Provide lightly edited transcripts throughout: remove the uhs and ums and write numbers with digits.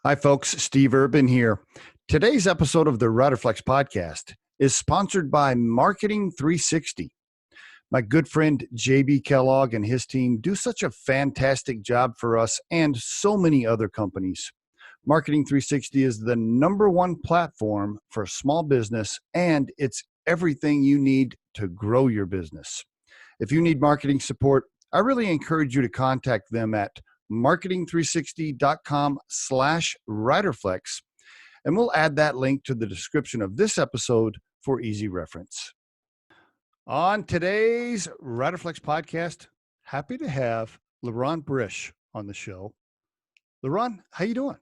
Hi, folks. Steve Urban here. Today's episode of the Riderflex podcast is sponsored by Marketing 360. My good friend JB Kellogg and his team do such a fantastic job for us and so many other companies. Marketing 360 is the number one platform for small business, and it's everything you need to grow your business. If you need marketing support, I really encourage you to contact them at marketing360.com/Riderflex, and we'll add that link to the description of this episode for easy reference. On today's Riderflex podcast, happy to have Liron Brish on the show. Liron, how you doing?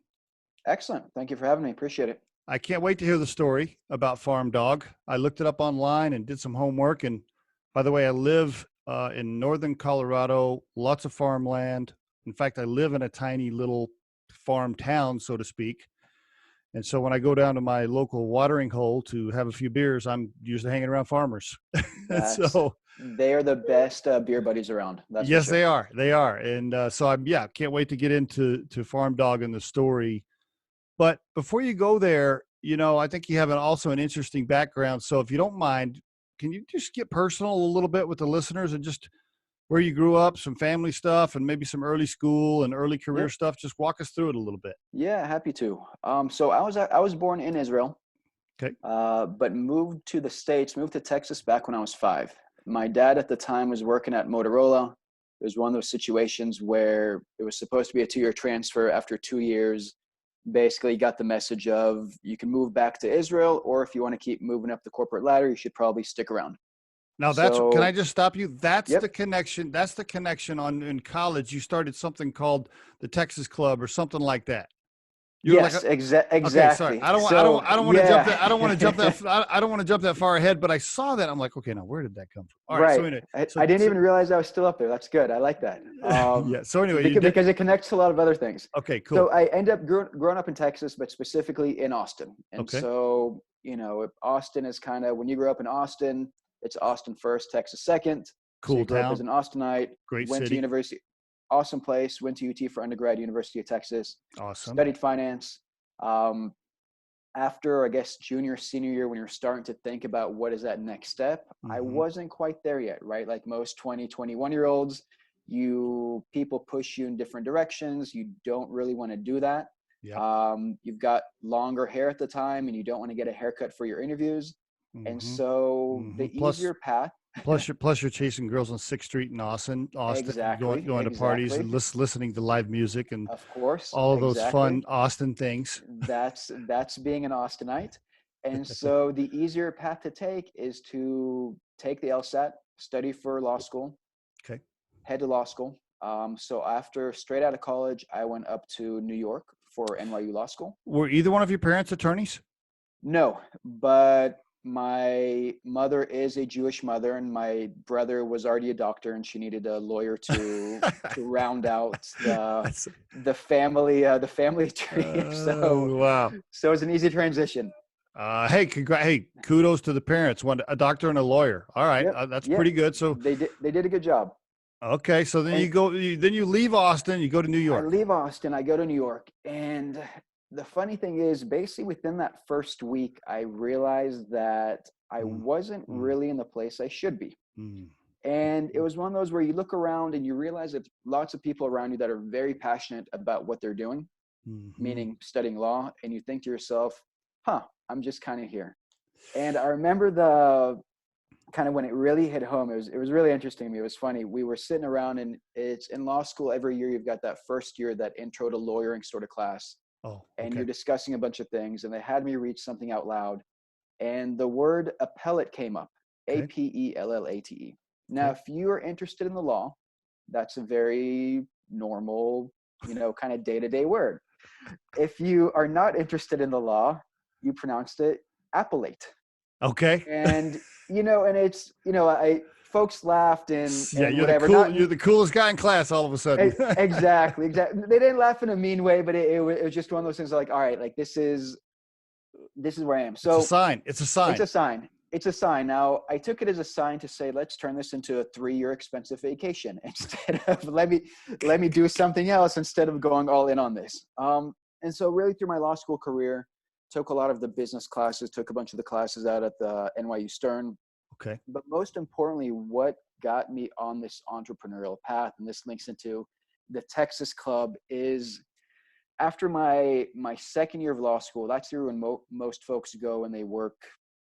Excellent. Thank you for having me. Appreciate it. I can't wait to hear the story about Farm Dog. I looked it up online and did some homework. And by the way, I live in northern Colorado, lots of farmland. In fact, I live in a tiny little farm town, so to speak. And so when I go down to my local watering hole to have a few beers, I'm usually hanging around farmers. They are the best beer buddies around. That's yes, for sure. they are. They are. And so can't wait to get into Farm Dog and the story. But before you go there, I think you have also an interesting background. So if you don't mind, can you just get personal a little bit with the listeners and just where you grew up, some family stuff, and maybe some early school and early career stuff? Just walk us through it a little bit. Yeah, happy to. So I was born in Israel, okay, but moved to the States, moved to Texas back when I was 5. My dad at the time was working at Motorola. It was one of those situations where it was supposed to be a 2-year transfer. After 2 years, basically got the message of you can move back to Israel, or if you want to keep moving up the corporate ladder, you should probably stick around. Now can I just stop you? That's the connection. That's the connection in college. You started something called the Texas Club or something like that. Exactly. Okay, sorry. I don't want to jump that. I don't want to jump that far ahead, but I saw that. I'm like, okay, now where did that come from? All right. So anyway, I didn't even realize I was still up there. That's good. I like that. Yeah. So anyway, because it connects to a lot of other things. Okay, cool. So I ended up growing up in Texas, but specifically in Austin. And so, Austin is kind of, when you grow up in Austin, it's Austin first, Texas second. Cool. So you grew up as an Austinite. Great went city. to university. Awesome place. Went to UT for undergrad, University of Texas. Awesome. Studied finance. After, I guess, junior, senior year, when you're starting to think about what is that next step, I wasn't quite there yet, right? Like most 20, 21-year-olds, people push you in different directions. You don't really want to do that. Yep. You've got longer hair at the time and you don't want to get a haircut for your interviews. And so the easier path. Plus you're chasing girls on 6th Street in Austin, exactly, going to parties and listening to live music and of course all of those fun Austin things. That's being an Austinite. And so the easier path to take is to take the LSAT, study for law school. Okay. Head to law school. So after straight out of college, I went up to New York for NYU Law School. Were either one of your parents attorneys? No, but my mother is a Jewish mother, and my brother was already a doctor, and she needed a lawyer to round out the family tree. Wow! So it's an easy transition. Hey, kudos to the parents. A doctor and a lawyer. All right, that's pretty good. So they did a good job. Okay, so then you leave Austin, you go to New York. I leave Austin, I go to New York, and the funny thing is, basically within that first week, I realized that I wasn't really in the place I should be. And it was one of those where you look around and you realize that lots of people around you that are very passionate about what they're doing, meaning studying law, and you think to yourself, I'm just kind of here. And I remember the kind of when it really hit home, it was really interesting to me. It was funny. We were sitting around, and it's in law school every year. You've got that first year, that intro to lawyering sort of class. And you're discussing a bunch of things, and they had me read something out loud, and the word appellate came up. Appellate. Now, if you are interested in the law, that's a very normal, kind of day-to-day word. If you are not interested in the law, you pronounced it appellate. Okay. And and it's folks laughed and you're whatever. You're the coolest guy in class all of a sudden. Exactly. They didn't laugh in a mean way, but it was just one of those things like, all right, like this is where I am. So it's a sign. It's a sign. Now I took it as a sign to say, let's turn this into a 3-year expensive vacation instead of let me do something else instead of going all in on this. And so really through my law school career, took a lot of the business classes, took a bunch of the classes out at the NYU Stern. Okay. But most importantly, what got me on this entrepreneurial path, and this links into the Texas Club, is after my second year of law school, that's when most folks go and they work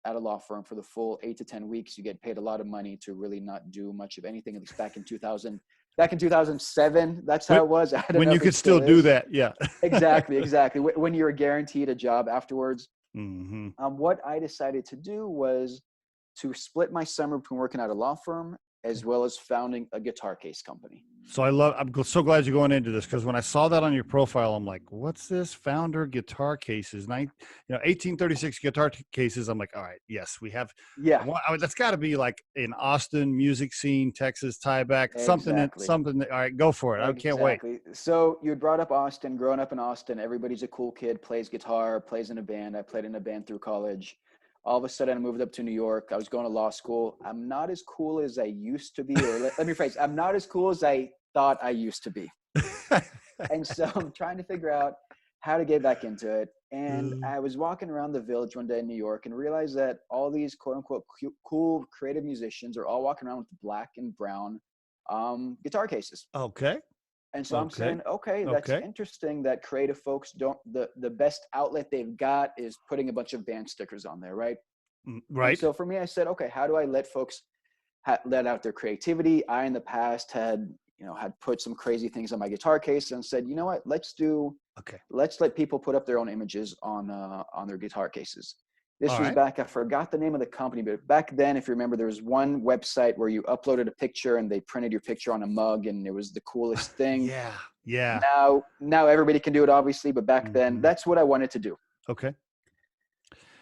at a law firm for the full 8 to 10 weeks. You get paid a lot of money to really not do much of anything. At least back in 2007, that's how it was. I don't when know you if could it still do is. that. Yeah. Exactly. When you're guaranteed a job afterwards. Mm-hmm. What I decided to do was to split my summer between working at a law firm as well as founding a guitar case company. So I'm so glad you're going into this, because when I saw that on your profile, I'm like, what's this? Founder guitar cases, 1836 guitar cases. I'm like, all right, yes, we have. Yeah, That's got to be like in Austin music scene, Texas tie back, something. exactly. All right, go for it. I can't wait. Exactly. So you had brought up Austin. Growing up in Austin, everybody's a cool kid, plays guitar, plays in a band. I played in a band through college. All of a sudden, I moved up to New York. I was going to law school. I'm not as cool as I used to be. Or let me rephrase, I'm not as cool as I thought I used to be. And so I'm trying to figure out how to get back into it. And I was walking around the Village one day in New York and realized that all these quote unquote cool creative musicians are all walking around with black and brown guitar cases. Okay. And so I'm saying, okay, that's interesting that creative folks the best outlet they've got is putting a bunch of band stickers on there, right? Right. And so for me, I said, okay, how do I let folks let out their creativity? I, in the past, had put some crazy things on my guitar case and said, you know what, let's let people put up their own images on their guitar cases. This was back, I forgot the name of the company, but back then, if you remember, there was one website where you uploaded a picture and they printed your picture on a mug, and it was the coolest thing. Yeah. Now everybody can do it, obviously, but back then, that's what I wanted to do. Okay.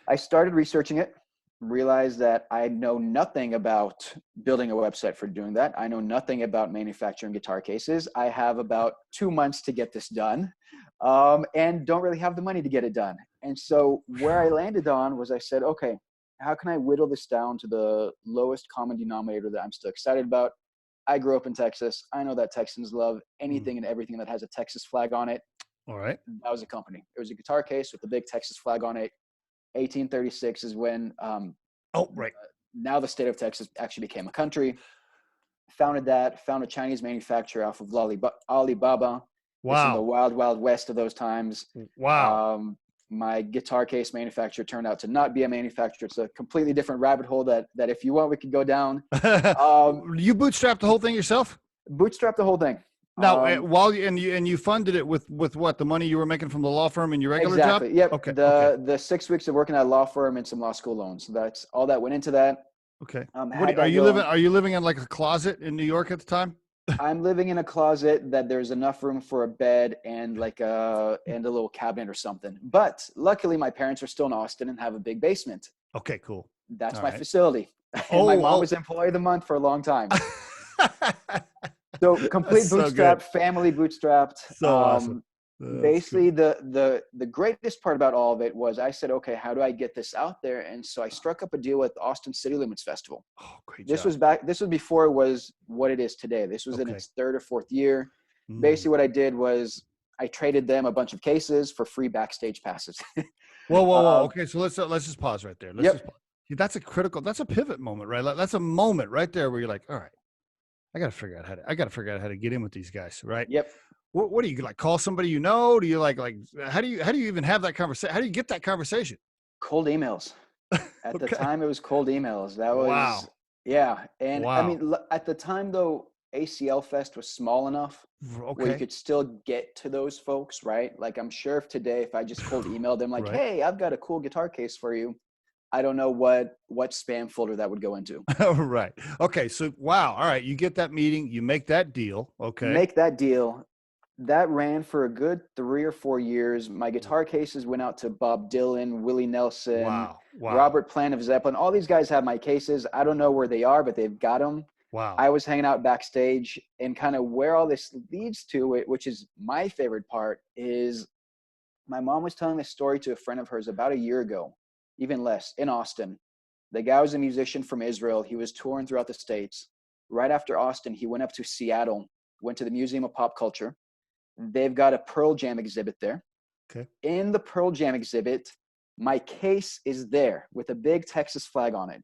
I started researching it, realized that I know nothing about building a website for doing that. I know nothing about manufacturing guitar cases. I have about 2 months to get this done, and don't really have the money to get it done. And so where I landed on was, I said, okay, how can I whittle this down to the lowest common denominator that I'm still excited about? I grew up in Texas. I know that Texans love anything and everything that has a Texas flag on it. All right. That was a company. It was a guitar case with a big Texas flag on it. 1836 is when now the state of Texas actually became a country. Found a Chinese manufacturer off of Alibaba. It's in the wild, wild west of those times. Wow. My guitar case manufacturer turned out to not be a manufacturer. It's a completely different rabbit hole that if you want, we could go down. You bootstrapped the whole thing yourself? Bootstrapped the whole thing. Now, you funded it with what, the money you were making from the law firm and your regular job? Yep. Okay. The 6 weeks of working at a law firm and some law school loans. That's all that went into that. Okay. Are you living in like a closet in New York at the time? I'm living in a closet that there's enough room for a bed and a little cabinet or something. But luckily, my parents are still in Austin and have a big basement. Okay, cool. That's my facility. And my mom was employee of the month for a long time. So complete bootstrapped, family bootstrapped. So awesome. Basically, the greatest part about all of it was I said, okay, how do I get this out there? And so I struck up a deal with Austin City Limits Festival. Oh, great This job. was before it was what it is today. This was in its 3rd or 4th year. Basically, what I did was I traded them a bunch of cases for free backstage passes. Whoa. Okay, so let's just pause right there. That's a pivot moment, right? That's a moment right there where you're like, all right, I got to figure out how to get in with these guys, right? Yep. What do you like? Call somebody you know? Do you like how do you even have that conversation? How do you get that conversation? Cold emails. At the time, it was cold emails. That was And I mean, at the time though, ACL Fest was small enough where you could still get to those folks, right? Like I'm sure if I just cold emailed them like, hey, I've got a cool guitar case for you, I don't know what spam folder that would go into. Right. Okay. So, wow. All right. You get that meeting, you make that deal. Okay. Make that deal. That ran for a good 3 or 4 years. My guitar cases went out to Bob Dylan, Willie Nelson, Robert Plant of Zeppelin. All these guys have my cases. I don't know where they are, but they've got them. Wow. I was hanging out backstage, and kind of where all this leads to it, which is my favorite part, is my mom was telling this story to a friend of hers about a year ago, even less, in Austin. The guy was a musician from Israel. He was touring throughout the States. Right after Austin, he went up to Seattle, went to the Museum of Pop Culture. They've got a Pearl Jam exhibit there. Okay. In the Pearl Jam exhibit, my case is there with a big Texas flag on it.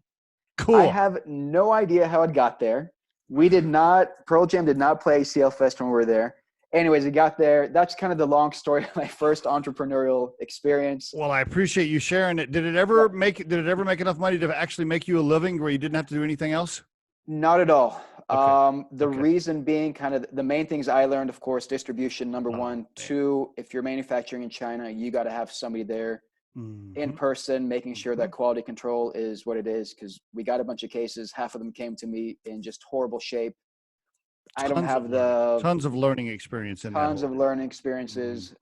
I Cool. have no idea how it got there. Pearl Jam did not play ACL Fest when we were there. Anyways, it got there. That's kind of the long story of my first entrepreneurial experience. Well, I appreciate you sharing it. Did it ever make enough money to actually make you a living where you didn't have to do anything else? Not at all. Okay. The reason being kind of the main things I learned, of course, distribution, number one. Man. Two, if you're manufacturing in China, you got to have somebody there in person, making sure that quality control is what it is. Because we got a bunch of cases. Half of them came to me in just horrible shape. I don't have tons of learning experience in that. Tons of learning experiences.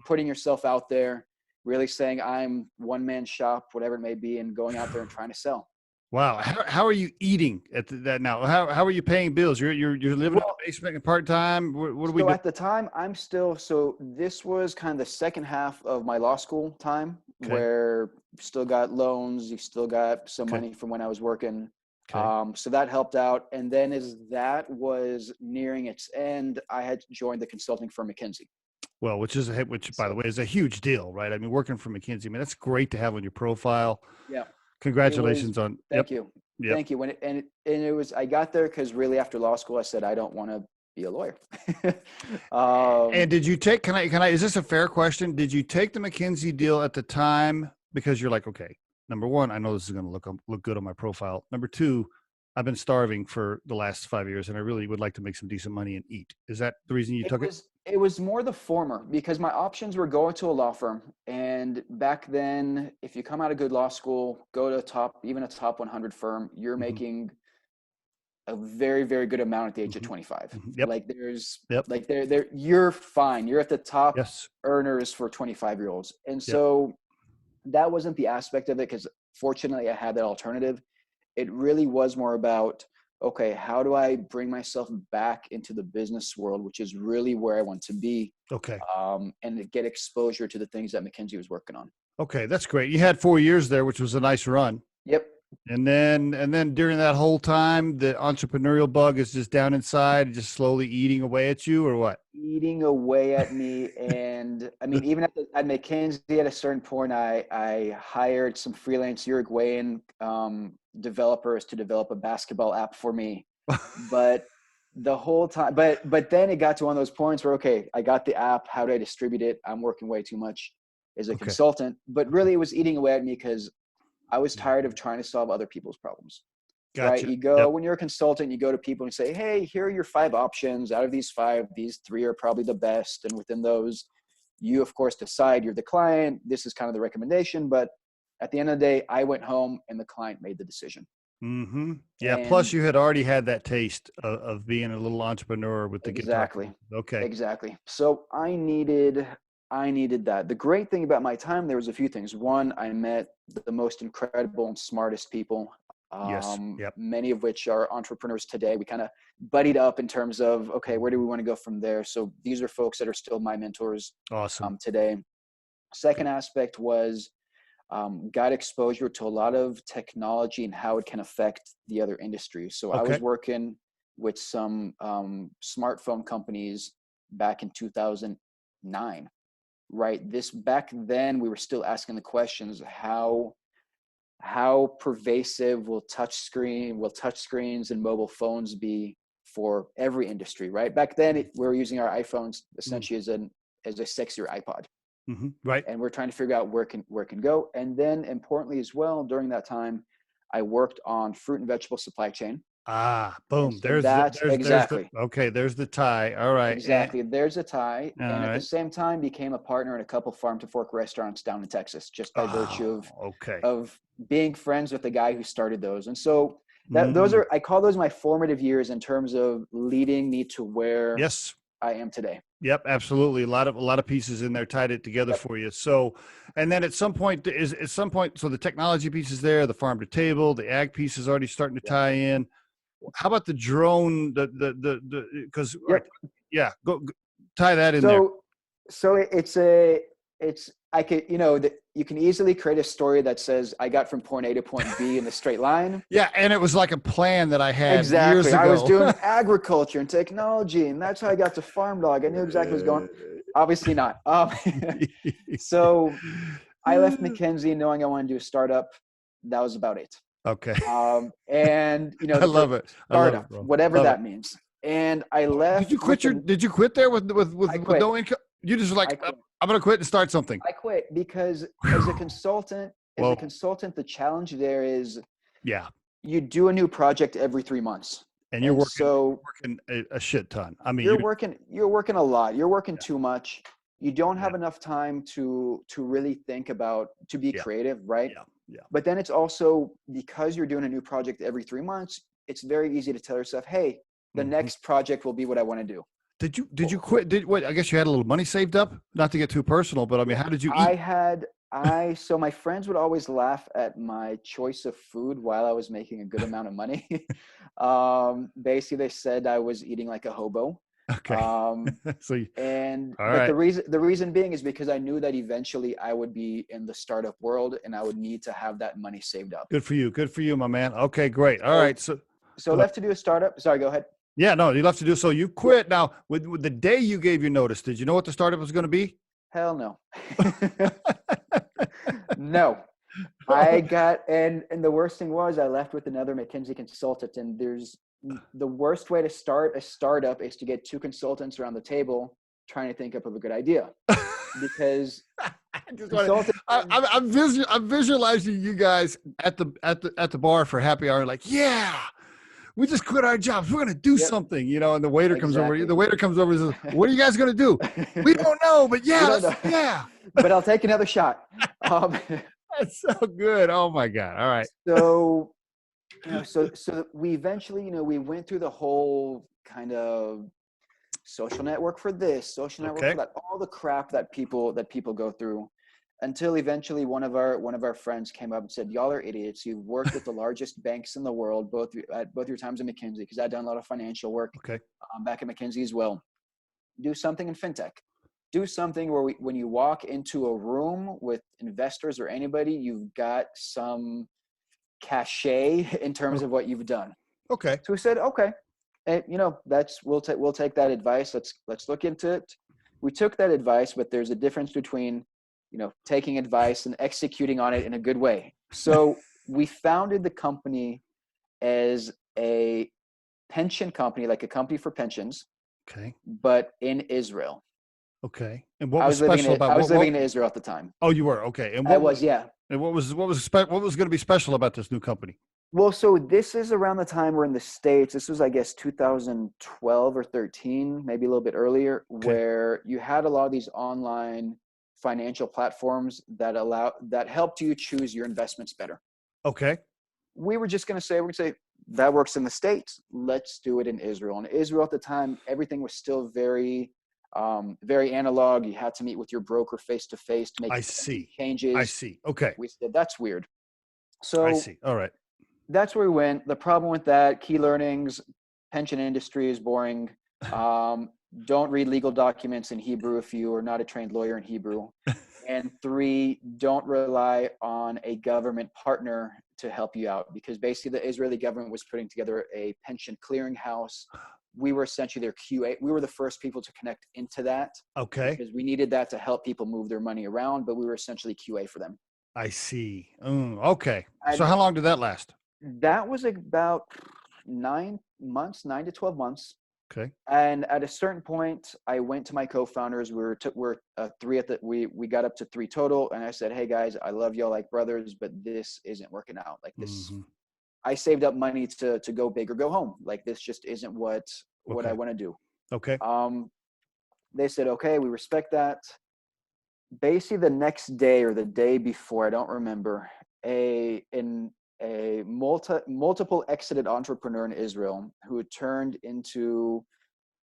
Putting yourself out there, really saying I'm one man shop, whatever it may be, and going out there and trying to sell. Wow. How are you eating at that now? How are you paying bills? You're living in the basement part-time. What are we doing? At the time, this was kind of the second half of my law school time, where you still got loans, you still got some money from when I was working. So that helped out. And then as that was nearing its end, I had joined the consulting firm Mackenzie. Well, which by the way is a huge deal, right? I mean, working for Mackenzie, that's great to have on your profile. Yeah. Congratulations on. Thank you. Yep. Thank you. I got there because really after law school, I said, I don't want to be a lawyer. And did you take, is this a fair question? Did you take the Mackenzie deal at the time because you're like, okay, number one, I know this is going to look good on my profile. Number two, I've been starving for the last 5 years and I really would like to make some decent money and eat. Is that the reason you took it? It was more the former, because my options were going to a law firm. And back then, if you come out of good law school, go to even a top 100 firm, you're making a very, very good amount at the age of 25. Yep. You're fine. You're at the top yes. earners for 25-year-olds. And so that wasn't the aspect of it, because fortunately I had that alternative. It really was more about, okay, how do I bring myself back into the business world, which is really where I want to be. Okay. And get exposure to the things that Mackenzie was working on. Okay. That's great. You had 4 years there, which was a nice run. Yep. And then during that whole time, the entrepreneurial bug is just down inside, just slowly eating away at you, or what? Eating away at me. And I mean, even at Mackenzie, at a certain point, I hired some freelance Uruguayan developers to develop a basketball app for me. But the whole time, but then it got to one of those points where, okay, I got the app. How do I distribute it? I'm working way too much as a consultant, but really it was eating away at me because I was tired of trying to solve other people's problems. Gotcha. Right? You go, when you're a consultant, you go to people and say, hey, here are your 5 options. Out of these 5, these 3 are probably the best. And within those, you of course decide, you're the client. This is kind of the recommendation. But at the end of the day, I went home and the client made the decision. Mm-hmm. Yeah. And plus you had already had that taste of being a little entrepreneur with the guitar. Okay. Exactly. So I needed that. The great thing about my time, there was a few things. One, I met the most incredible and smartest people. Yes. Yep. Many of which are entrepreneurs today. We kind of buddied up in terms of, okay, where do we want to go from there? So these are folks that are still my mentors. Awesome. Today. Second aspect was got exposure to a lot of technology and how it can affect the other industries. So I was working with some smartphone companies back in 2009. Right. Back then we were still asking the questions, how pervasive will touchscreens and mobile phones be for every industry, right? Back then we were using our iPhones essentially as a sexier iPod. Mm-hmm. Right. And we're trying to figure out where can go. And then importantly as well, during that time, I worked on fruit and vegetable supply chain. Boom. So there's the tie. All right. Exactly. There's a tie. And at the same time became a partner in a couple farm to fork restaurants down in Texas, just by virtue of being friends with the guy who started those. And so I call those my formative years in terms of leading me to where I am today. Yep, absolutely. A lot of pieces in there tied it together for you. So, and then at some point, so the technology piece is there, the farm to table, the ag piece is already starting to tie in. How about the drone? Because go tie that in there. So you can easily create a story that says I got from point A to point B in a straight line. Yeah, and it was like a plan that I had years ago. I was doing agriculture and technology, and that's how I got to Farm Dog. I knew exactly what was going on. obviously not. So I left Mackenzie knowing I wanted to do a startup. That was about it. Okay. And I love it. Startup, Bro. whatever Love that it. means. And I left. Did you quit there with I quit. no income? You just I like, quit. I'm going to quit and start something. I quit because as a consultant, the challenge there is you do a new project every 3 months. And you're working a shit ton. I mean, you're working a lot. You're working too much. You don't have enough time to really think about, to be creative, right? Yeah. But then it's also because you're doing a new project every 3 months, it's very easy to tell yourself, hey, the next project will be what I want to do. Did you quit? I guess you had a little money saved up, not to get too personal, but I mean, how did you eat? So my friends would always laugh at my choice of food while I was making a good amount of money. Basically they said I was eating like a hobo. Okay. The reason being is because I knew that eventually I would be in the startup world and I would need to have that money saved up. Good for you, my man. Okay, great. All right. So left to do a startup. Sorry, go ahead. Yeah, no, you left to do. So you quit. Now, with the day you gave your notice, did you know what the startup was going to be? Hell no. No. I got, and the worst thing was I left with another McKinsey consultant, and the worst way to start a startup is to get two consultants around the table trying to think up of a good idea. Because I'm visualizing you guys at the bar for happy hour, like, yeah, we just quit our jobs. We're going to do something, and the waiter comes over. The waiter comes over and says, what are you guys going to do? We don't know, but yeah. But I'll take another shot. That's so good. Oh my God. All right. So, so we eventually, we went through the whole kind of social network for this, social network for that, all the crap that people go through, until eventually one of our friends came up and said, y'all are idiots. You've worked with the largest banks in the world, both your times at McKinsey, because I'd done a lot of financial work back at McKinsey as well. Do something in fintech. Do something where when you walk into a room with investors or anybody, you've got some cachet in terms of what you've done. Okay. So we said, okay, and we'll take that advice. Let's look into it. We took that advice, but there's a difference between taking advice and executing on it in a good way. So we founded the company as a pension company, like a company for pensions. Okay. But in Israel. Okay. And what was special about? I was living in Israel at the time. Oh, you were? Okay. And I was, yeah. And what was going to be special about this new company? Well, so this is around the time we're in the States. This was, I guess, 2012 or 13, maybe a little bit earlier, where you had a lot of these online financial platforms that helped you choose your investments better. Okay. We were just going to say, that works in the States. Let's do it in Israel. And Israel at the time, everything was still very, very analog. You had to meet with your broker face to face to make changes. I see. Okay. We said, that's weird. So I see. All right. That's where we went. The problem with that, key learnings, pension industry is boring. Don't read legal documents in Hebrew if you are not a trained lawyer in Hebrew. And 3, don't rely on a government partner to help you out, because basically the Israeli government was putting together a pension clearinghouse. We were essentially their QA. We were the first people to connect into that. Okay. Because we needed that to help people move their money around, but we were essentially QA for them. I see. Okay. So how long did that last? That was about 9 to 12 months. Okay. And at a certain point, I went to my co-founders. We we got up to 3 total. And I said, hey guys, I love y'all like brothers, but this isn't working out. Like this, I saved up money to go big or go home. Like this just isn't what I want to do. Okay. They said, okay, we respect that. Basically the next day or the day before, I don't remember, a multiple exited entrepreneur in Israel who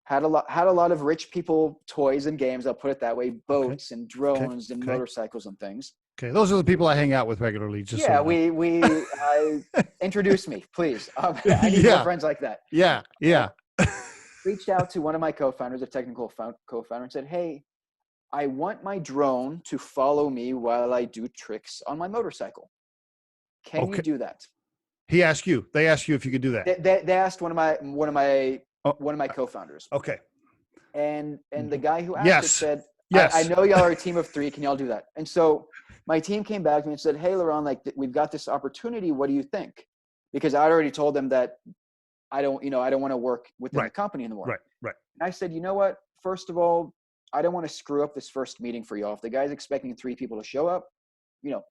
had a lot of rich people toys and games, I'll put it that way, boats and drones and motorcycles and things. Okay, those are the people I hang out with regularly. Introduce me, please. I need more friends like that. Yeah. Reached out to one of my co-founders, a technical co-founder, and said, hey, I want my drone to follow me while I do tricks on my motorcycle. Can you do that? They asked you if you could do that. They asked one of my co-founders. Okay. And the guy who asked it said, I know y'all are a team of 3. Can y'all do that? And so my team came back to me and said, hey, Liron, like we've got this opportunity. What do you think? Because I'd already told them that I don't want to work within the company anymore. Right. And I said, you know what? First of all, I don't want to screw up this first meeting for y'all. If the guy's expecting 3 people to show up,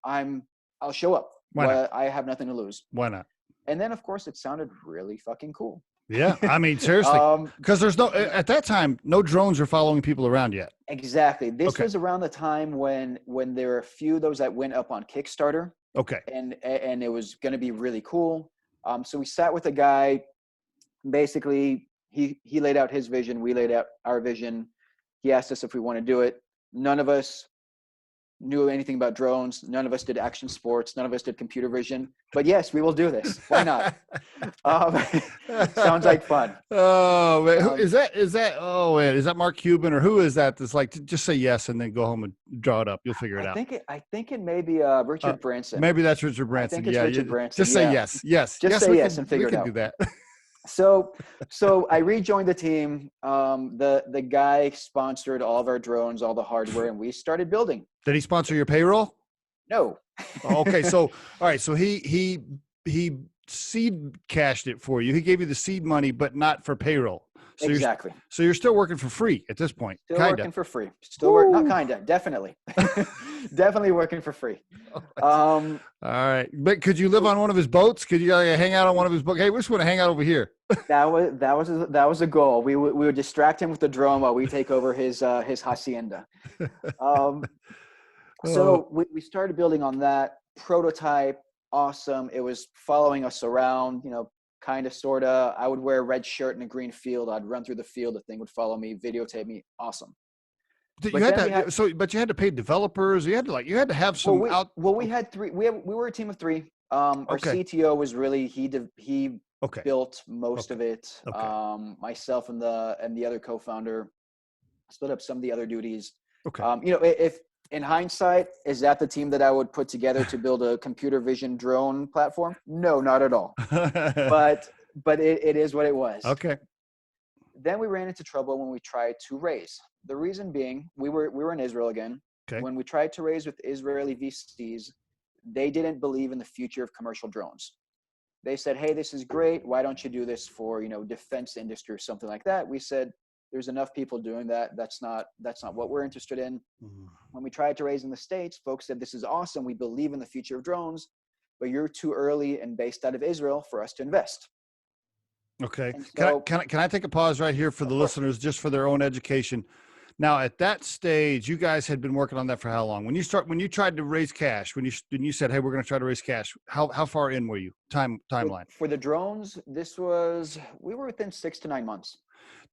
I'll show up. Why not? I have nothing to lose. Why not? And then, of course, it sounded really fucking cool. Yeah, I mean, seriously, because there's at that time, no drones are following people around yet. Exactly. This was around the time when there were a few of those that went up on Kickstarter. Okay. And it was going to be really cool. So we sat with a guy. Basically, he laid out his vision. We laid out our vision. He asked us if we want to do it. None of us knew anything about drones. None of us did action sports. None of us did computer vision. But yes, we will do this. Why not? Sounds like fun. Oh, man. Is that Mark Cuban or who is that? That's like, just say yes and then go home and draw it up. You'll figure it out. I think it may be Richard Branson. Maybe that's Richard Branson. I think it's Richard Branson. Just say yes. Yes. Just say yes and figure it out. We can do that. So I rejoined the team. The guy sponsored all of our drones, all the hardware, and we started building. Did he sponsor your payroll? No. Okay. So, all right. So he seed cashed it for you. He gave you the seed money, but not for payroll. So exactly. So you're still working for free at this point. Still working for free. Not kinda. Definitely. Definitely working for free. All right. But could you live on one of his boats? Could you hang out on one of his boats? Hey, we just want to hang out over here. That was a goal. We would distract him with the drone while we take over his hacienda. So we started building on that prototype. Awesome. It was following us around, kind of, sort of. I would wear a red shirt in a green field. I'd run through the field. The thing would follow me, videotape me. Awesome. But you had to pay developers. You had to have some we had 3. We were a team of 3. Our CTO was really, he built most of it. Myself and the other co-founder split up some of the other duties. If in hindsight, is that the team that I would put together to build a computer vision drone platform? No, not at all. But it is what it was. Okay. Then we ran into trouble when we tried to raise. The reason being, we were in Israel again. Okay. When we tried to raise with Israeli VCs, they didn't believe in the future of commercial drones. They said, hey, this is great. Why don't you do this for, defense industry or something like that? We said, there's enough people doing that. That's not what we're interested in. Mm. When we tried to raise in the States, folks said, this is awesome. We believe in the future of drones, but you're too early and based out of Israel for us to invest. Okay. So, can I take a pause right here for the listeners, just for their own education? Now, at that stage, you guys had been working on that for how long? When you tried to raise cash, when you said, hey, we're going to try to raise cash, how far in were you? Timeline. For the drones, we were within 6 to 9 months.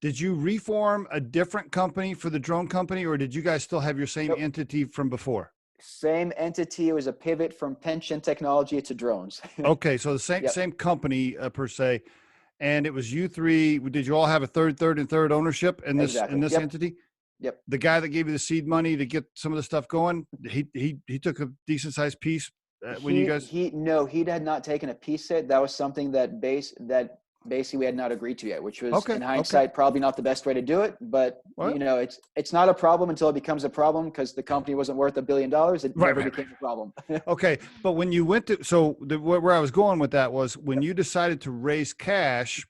Did you reform a different company for the drone company, or did you guys still have your same entity from before? Same entity. It was a pivot from pension technology to drones. Okay. So the same company per se. And it was you 3. Did you all have a third ownership in this entity? Yep. The guy that gave you the seed money to get some of the stuff going, he took a decent sized piece when you guys. He had not taken a piece yet. That was something that basically we had not agreed to yet, which was in hindsight probably not the best way to do it. But it's not a problem until it becomes a problem, because the company wasn't worth $1 billion. It never became a problem. Okay, but when you went to where I was going with that was when you decided to raise cash.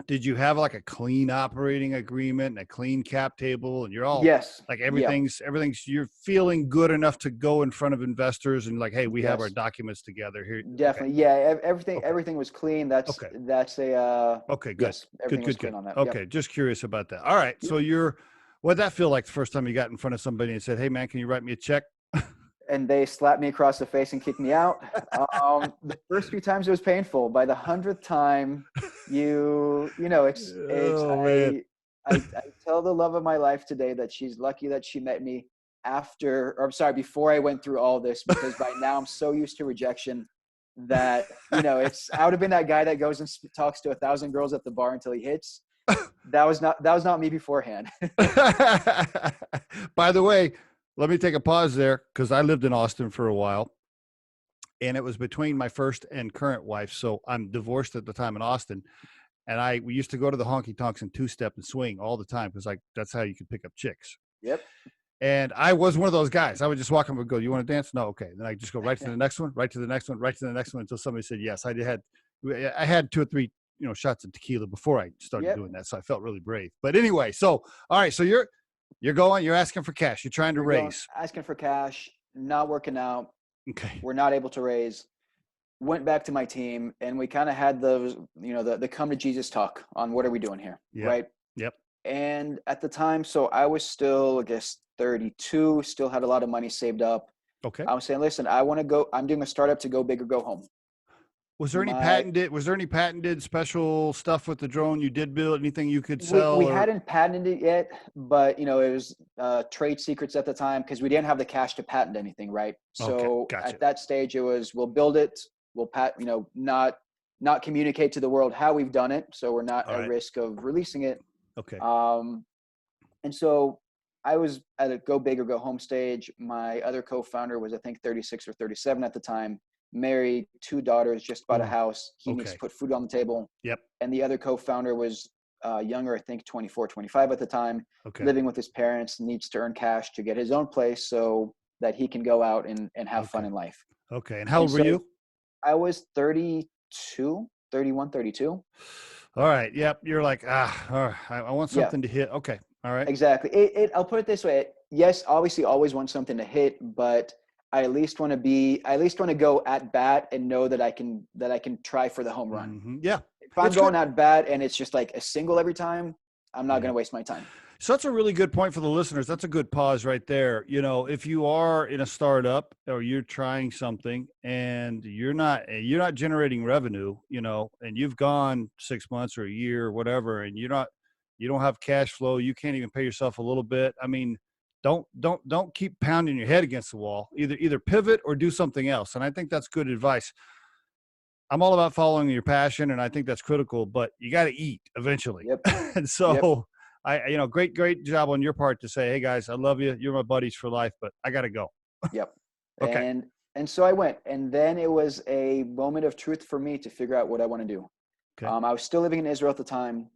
Did you have like a clean operating agreement and a clean cap table, and you're all like everything's you're feeling good enough to go in front of investors and like, hey, we have our documents together here. Definitely. Okay. Yeah. Everything was clean. That's good. Yes, Good. On that. Okay. Yep. Just curious about that. All right. Yep. So what'd that feel like the first time you got in front of somebody and said, hey man, can you write me a check? And they slapped me across the face and kicked me out. The first few times it was painful. By the 100th time, I tell the love of my life today that she's lucky that she met me before I went through all this, because by now I'm so used to rejection that, I would have been that guy that goes and talks to 1,000 girls at the bar until he hits. That was not me beforehand. By the way, let me take a pause there, because I lived in Austin for a while, and it was between my first and current wife. So I'm divorced at the time in Austin, and we used to go to the honky tonks and 2-step and swing all the time, because that's how you could pick up chicks. Yep. And I was one of those guys. I would just walk up and go, "You want to dance?" No, okay. Then I just go right to the next one, right to the next one, right to the next one until somebody said yes. I had 2 or 3, shots of tequila before I started Yep. doing that, so I felt really brave. But anyway, so all right, so you're asking for cash. You're trying to We're going raise. asking for cash, not working out. Okay. We're not able to raise. Went back to my team, and we kind of had those, the come to Jesus talk on what are we doing here, Yep. right? Yep. And at the time, so I was still, I guess, 32, still had a lot of money saved up. Okay. I was saying, listen, I'm doing a startup to go big or go home. Was there any patented special stuff with the drone you did build? Anything you could sell We or? hadn't patented it yet, but it was trade secrets at the time because we didn't have the cash to patent anything, right? Okay. So Gotcha. at that stage, it was we'll build it, we'll not communicate to the world how we've done it, so we're not at risk of releasing it. Okay. And so I was at a go big or go home stage. My other co-founder was, I think, 36 or 37 at the time, married, 2 daughters, just bought a house. He needs to put food on the table. Yep. And the other co-founder was younger, I think 24, 25 at the time, living with his parents, needs to earn cash to get his own place so that he can go out and have fun in life. Okay. And how old were you? I was 31, 32. All right. Yep. You're like, all right, I want something to hit. Okay. All right. Exactly. I'll put it this way. Yes, obviously always want something to hit, but I at least want to go at bat and know that I can try for the home run. Mm-hmm. Yeah. If I'm going at bat and it's just like a single every time, I'm not going to waste my time. So that's a really good point for the listeners. That's a good pause right there. If you are in a startup or you're trying something and you're not generating revenue, and you've gone 6 months or a year or whatever, and you don't have cash flow, you can't even pay yourself a little bit. I mean, don't keep pounding your head against the wall. Either pivot or do something else. And I think that's good advice. I'm all about following your passion, and I think that's critical, but you got to eat eventually. Yep. And so great job on your part to say, hey guys, I love you. You're my buddies for life, but I got to go. Yep. Okay. And so I went, and then it was a moment of truth for me to figure out what I want to do. Okay. I was still living in Israel at the time.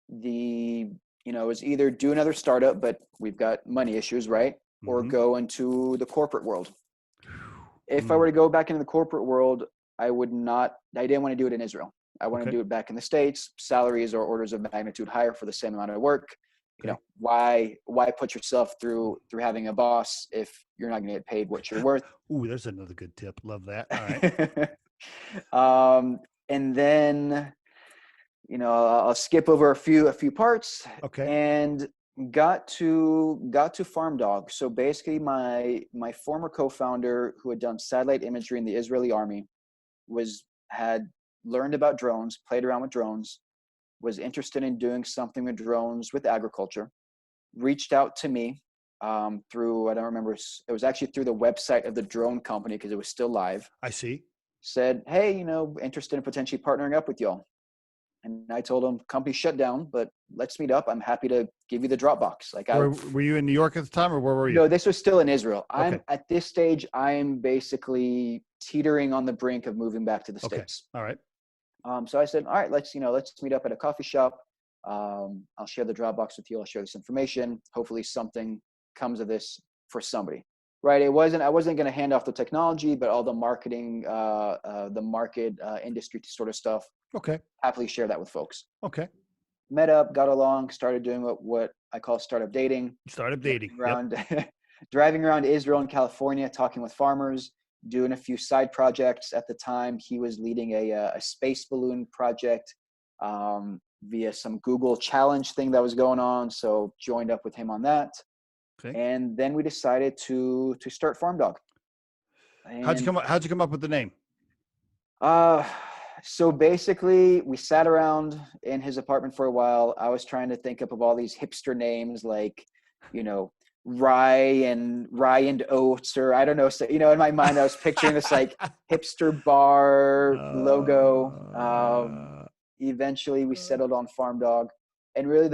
It was either do another startup, but we've got money issues, right? Mm-hmm. Or go into the corporate world. If I were to go back into the corporate world, I didn't want to do it in Israel. I want to do it back in the States. Salaries are orders of magnitude higher for the same amount of work. Why put yourself through having a boss if you're not going to get paid what you're worth? Ooh, there's another good tip. Love that. All right. And then, I'll skip over a few parts. Okay. And got to Farm Dog. So basically my former co-founder who had done satellite imagery in the Israeli army had learned about drones, played around with drones, was interested in doing something with drones with agriculture, reached out to me through, I don't remember, it was actually through the website of the drone company because it was still live. I see. Said, hey, interested in potentially partnering up with y'all. And I told him, company shut down, but let's meet up. I'm happy to give you the Dropbox. Were you in New York at the time, or where were you? No, this was still in Israel. Okay. At this stage, I'm basically teetering on the brink of moving back to the States. All right. So I said, all right, let's meet up at a coffee shop. I'll share the Dropbox with you. I'll share this information. Hopefully something comes of this for somebody. Right. I wasn't going to hand off the technology, but all the marketing, the market, industry sort of stuff. Okay. Happily share that with folks. Okay. Met up, got along, started doing what I call startup dating. Driving around Israel and California, talking with farmers, doing a few side projects. At the time, he was leading a space balloon project via some Google challenge thing that was going on. So joined up with him on that. Okay. And then we decided to start Farm Dog. How'd you come up with the name? So basically we sat around in his apartment for a while. I was trying to think up of all these hipster names like, rye and oats, or I don't know. So, in my mind, I was picturing this like hipster bar logo. Eventually we settled on Farm Dog, and really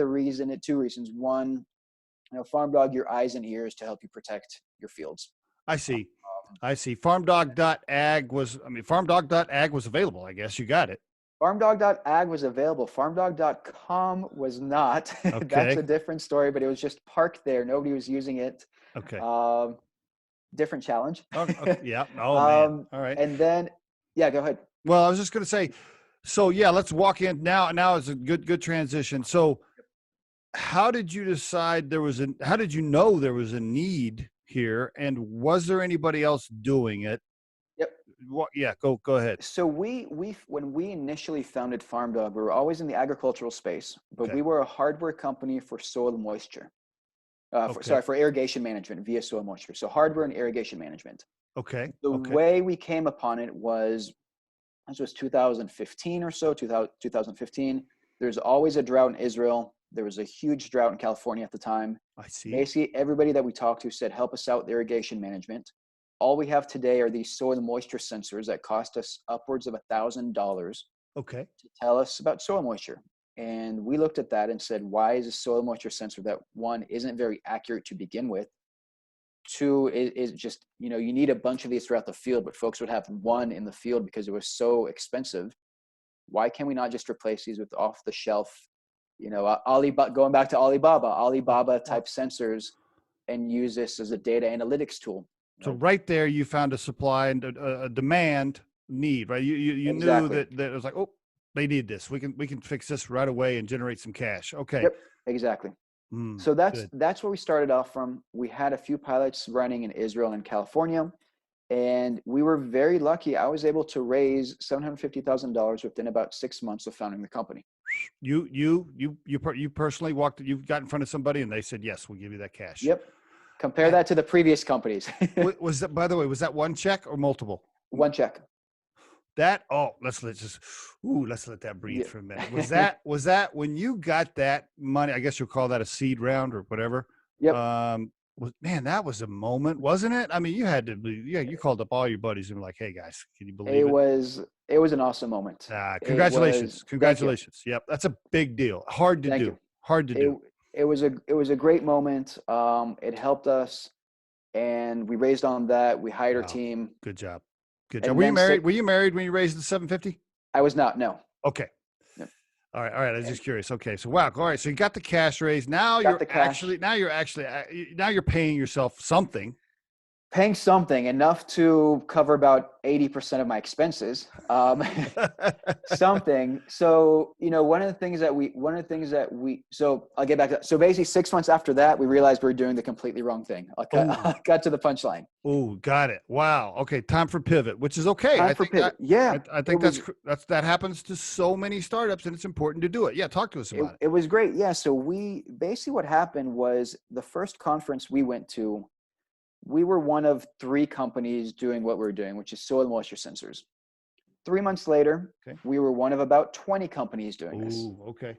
two reasons. One, Farm Dog, your eyes and ears to help you protect your fields. I see. Farmdog.ag was available. I guess you got it. Farmdog.ag was available. Farmdog.com was not. Okay. That's a different story, but it was just parked there. Nobody was using it. Okay. Different challenge. Okay. Yeah. Oh man. All right. And then, yeah, go ahead. Well, I was just going to say, so yeah, let's walk in now. Now is a good transition. So how did you decide how did you know there was a need here, and was there anybody else doing it? Yep. What, yeah, go ahead. So when we initially founded Farm Dog, we were always in the agricultural space, but Okay. we were a hardware company for soil moisture. Okay. For irrigation management via soil moisture. So hardware and irrigation management. Okay. The Okay. way we came upon it was, this was 2015 or so, 2015. There's always a drought in Israel. There was a huge drought in California at the time. I see. Basically, everybody that we talked to said, help us out with irrigation management. All we have today are these soil moisture sensors that cost us upwards of $1,000 Okay. to tell us about soil moisture. And we looked at that and said, why is a soil moisture sensor that, one, isn't very accurate to begin with? Two, is just, you need a bunch of these throughout the field, but folks would have one in the field because it was so expensive. Why can we not just replace these with off the shelf, going back to Alibaba type sensors, and use this as a data analytics tool? So right there, you found a supply and a demand need, right? You knew Exactly. that it was like, oh, they need this. We can fix this right away and generate some cash. Okay. Yep, exactly. So Good. that's where we started off from. We had a few pilots running in Israel and California, and we were very lucky. I was able to raise $750,000 within about 6 months of founding the company. You personally you got in front of somebody and they said, yes, we'll give you that cash. Yep. Compare that to the previous companies. Was that, by the way, was that one check or multiple? One check. Let's let that breathe for a minute. Was that when you got that money? I guess you'll call that a seed round or whatever. Yep. Man, that was a moment, wasn't it? I mean, you had to be, you called up all your buddies and were like, hey guys, can you believe it? It was an awesome moment. Congratulations. Congratulations. Yep. That's a big deal. Hard to do. Hard to do. It was a great moment. It helped us, and we raised on that. We hired our team. Good job. Good job. Were you married? Were you married when you raised the 750? I was not. No. Okay. No. All right. I was just curious. Okay. So wow. All right. So you got the cash raised. Now you're paying yourself something. Paying something enough to cover about 80% of my expenses. Something. So, one of the things that we, so I'll get back to that. So basically 6 months after that, we realized we were doing the completely wrong thing. I'll cut to the punchline. Oh, got it. Wow. Okay. Time for pivot, which is okay. I think that happens to so many startups, and it's important to do it. Yeah. Talk to us about it. It was great. Yeah. So what happened was, the first conference we went to, we were one of 3 companies doing what we were doing, which is soil moisture sensors. 3 months later, we were one of about 20 companies doing this. Okay.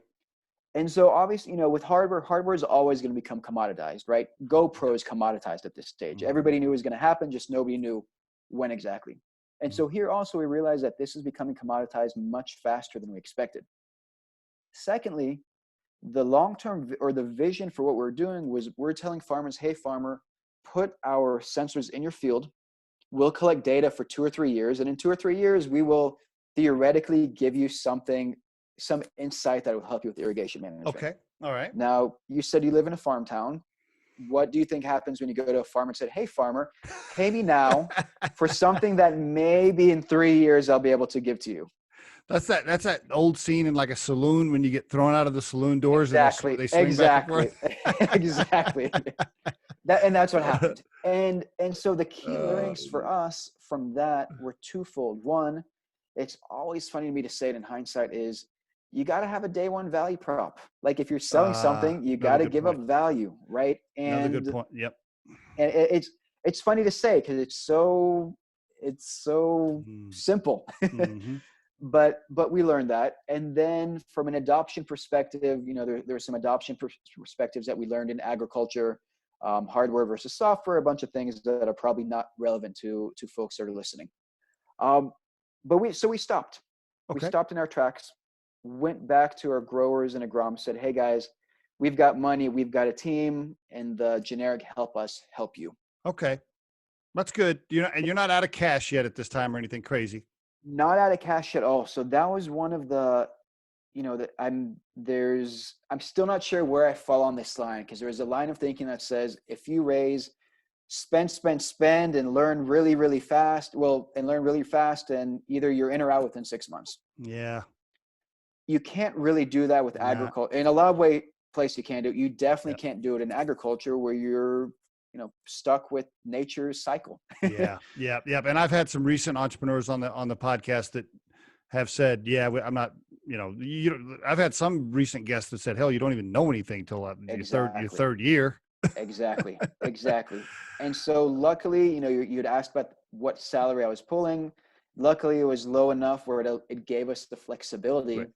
And so obviously, with hardware is always going to become commoditized, right? GoPro is commoditized at this stage. Everybody knew it was going to happen, just nobody knew when exactly. And so here also we realized that this is becoming commoditized much faster than we expected. Secondly, the long-term or the vision for what we're doing was, we're telling farmers, hey farmer, put our sensors in your field. We'll collect data for 2 or 3 years. And in 2 or 3 years, we will theoretically give you some insight that will help you with irrigation management. Okay. All right. Now, you said you live in a farm town. What do you think happens when you go to a farmer and said, hey farmer, pay me now for something that maybe in 3 years I'll be able to give to you? That's that old scene in like a saloon when you get thrown out of the saloon doors. Exactly. And they swing back and forth. Exactly. That's what happened. And so the key learnings for us from that were twofold. One, it's always funny to me to say it in hindsight, is you got to have a day one value prop. Like if you're selling something, you got to give up value, right? And another good point. Yep. And it's funny to say because it's so simple. Mm-hmm. But we learned that. And then from an adoption perspective, there are some adoption perspectives that we learned in agriculture, hardware versus software, a bunch of things that are probably not relevant to folks that are listening. But we stopped. Okay. We stopped in our tracks, went back to our growers and agronomists, said, hey guys, we've got money, we've got a team, and the generic help us help you. Okay. That's good. And you're not out of cash yet at this time or anything crazy. Not out of cash at all. So that was one of the, I'm still not sure where I fall on this line, because there's a line of thinking that says, if you raise spend and learn really, really fast. And learn really fast, and either you're in or out within 6 months. Yeah. You can't really do that with Nah. agriculture. In a lot of places you can do it. You definitely Yep. can't do it in agriculture, where you're, stuck with nature's cycle. Yeah. Yeah. Yep. And I've had some recent entrepreneurs on the podcast that have said, yeah, I'm not, I've had some recent guests that said, hell, you don't even know anything till your third year. Exactly. And so luckily, you'd asked about what salary I was pulling. Luckily, it was low enough where it gave us the flexibility Right.